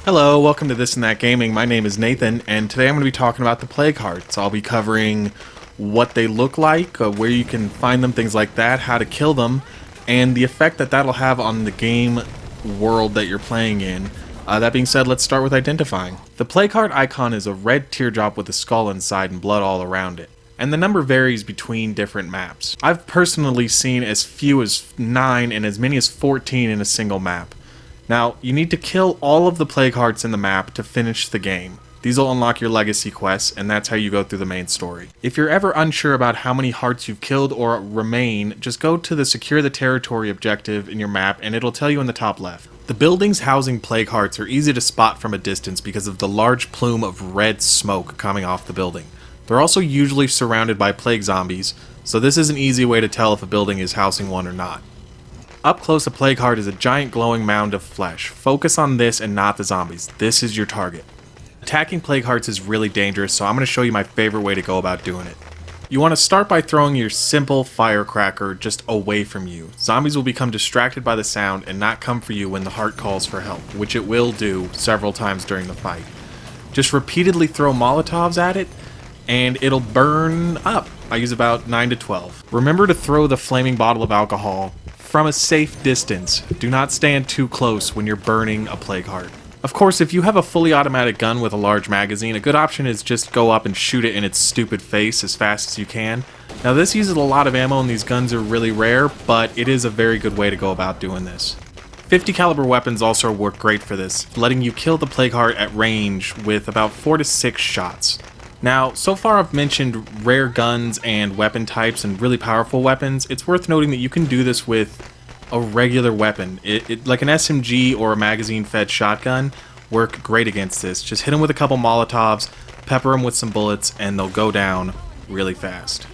Hello, welcome to This and That Gaming. My name is Nathan, and today I'm going to be talking about the plague hearts. I'll be covering what they look like, where you can find them, things like that, how to kill them, and the effect that that'll have on the game world that you're playing in. That being said, let's start with identifying. The plague heart icon is a red teardrop with a skull inside and blood all around it, and the number varies between different maps. I've personally seen as few as 9 and as many as 14 in a single map. Now, you need to kill all of the plague hearts in the map to finish the game. These will unlock your legacy quests, and that's how you go through the main story. If you're ever unsure about how many hearts you've killed or remain, just go to the Secure the Territory objective in your map, and it'll tell you in the top left. The buildings housing plague hearts are easy to spot from a distance because of the large plume of red smoke coming off the building. They're also usually surrounded by plague zombies, so this is an easy way to tell if a building is housing one or not. Up close, a plague heart is a giant glowing mound of flesh. Focus on this and not the zombies. This is your target. Attacking plague hearts is really dangerous, so I'm going to show you my favorite way to go about doing it. You want to start by throwing your simple firecracker just away from you. Zombies will become distracted by the sound and not come for you when the heart calls for help, which it will do several times during the fight. Just repeatedly throw Molotovs at it, and it'll burn up. I use about 9 to 12. Remember to throw the flaming bottle of alcohol from a safe distance. Do not stand too close when you're burning a plague heart. Of course, if you have a fully automatic gun with a large magazine, a good option is just go up and shoot it in its stupid face as fast as you can. Now this uses a lot of ammo and these guns are really rare, but it is a very good way to go about doing this. 50 caliber weapons also work great for this, letting you kill the plague heart at range with about 4 to 6 shots. Now, so far I've mentioned rare guns and weapon types and really powerful weapons. It's worth noting that you can do this with a regular weapon. Like an SMG or a magazine-fed shotgun work great against this. Just hit them with a couple Molotovs, pepper them with some bullets, and they'll go down really fast.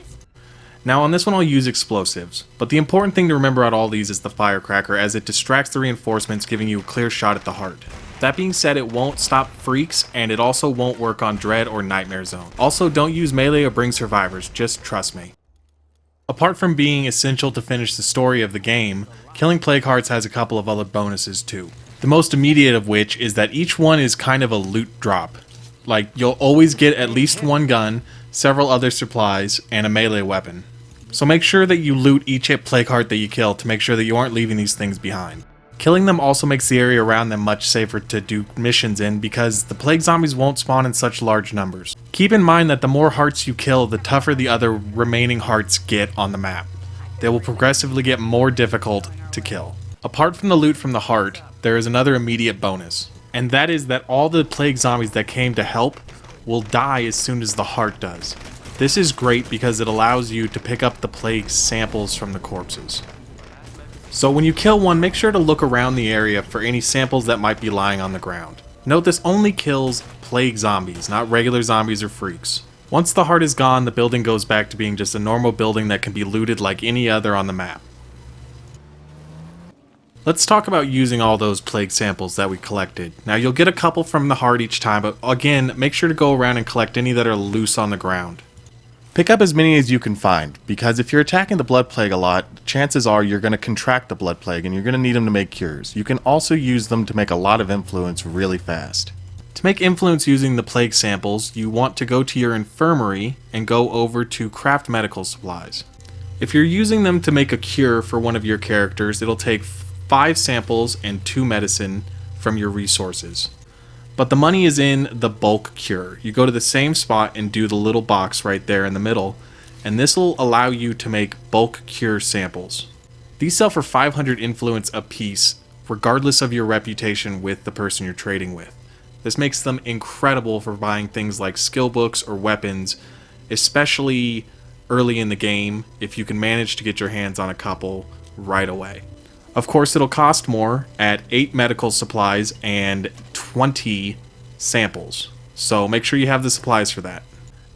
Now on this one I'll use explosives, but the important thing to remember about all these is the firecracker, as it distracts the reinforcements, giving you a clear shot at the heart. That being said, it won't stop freaks, and it also won't work on Dread or Nightmare Zone. Also, don't use melee or bring survivors, just trust me. Apart from being essential to finish the story of the game, killing plague hearts has a couple of other bonuses too. The most immediate of which is that each one is kind of a loot drop. Like, you'll always get at least one gun, several other supplies, and a melee weapon. So make sure that you loot each plague heart that you kill to make sure that you aren't leaving these things behind. Killing them also makes the area around them much safer to do missions in because the plague zombies won't spawn in such large numbers. Keep in mind that the more hearts you kill, the tougher the other remaining hearts get on the map. They will progressively get more difficult to kill. Apart from the loot from the heart, there is another immediate bonus, and that is that all the plague zombies that came to help will die as soon as the heart does. This is great because it allows you to pick up the plague samples from the corpses. So when you kill one, make sure to look around the area for any samples that might be lying on the ground. Note this only kills plague zombies, not regular zombies or freaks. Once the heart is gone, the building goes back to being just a normal building that can be looted like any other on the map. Let's talk about using all those plague samples that we collected. Now you'll get a couple from the heart each time, but again, make sure to go around and collect any that are loose on the ground. Pick up as many as you can find, because if you're attacking the blood plague a lot, chances are you're going to contract the blood plague and you're going to need them to make cures. You can also use them to make a lot of influence really fast. To make influence using the plague samples, you want to go to your infirmary and go over to craft medical supplies. If you're using them to make a cure for one of your characters, it'll take 5 samples and 2 medicine from your resources. But the money is in the bulk cure. You go to the same spot and do the little box right there in the middle, and this will allow you to make bulk cure samples. These sell for 500 influence a piece, regardless of your reputation with the person you're trading with. This makes them incredible for buying things like skill books or weapons, especially early in the game if you can manage to get your hands on a couple right away. Of course, it'll cost more at 8 medical supplies and 20 samples, so make sure you have the supplies for that.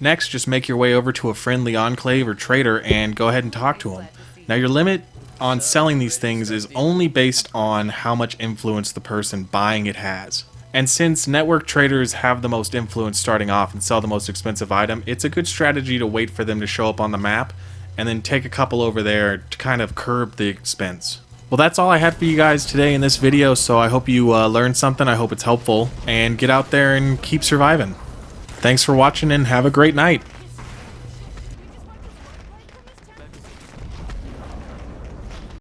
Next, just make your way over to a friendly enclave or trader and go ahead and talk to them. Now, your limit on selling these things is only based on how much influence the person buying it has. And since network traders have the most influence starting off and sell the most expensive item, it's a good strategy to wait for them to show up on the map and then take a couple over there to kind of curb the expense. Well, that's all I had for you guys today in this video, so I hope you learned something. I hope it's helpful, and get out there and keep surviving. Thanks for watching, and have a great night.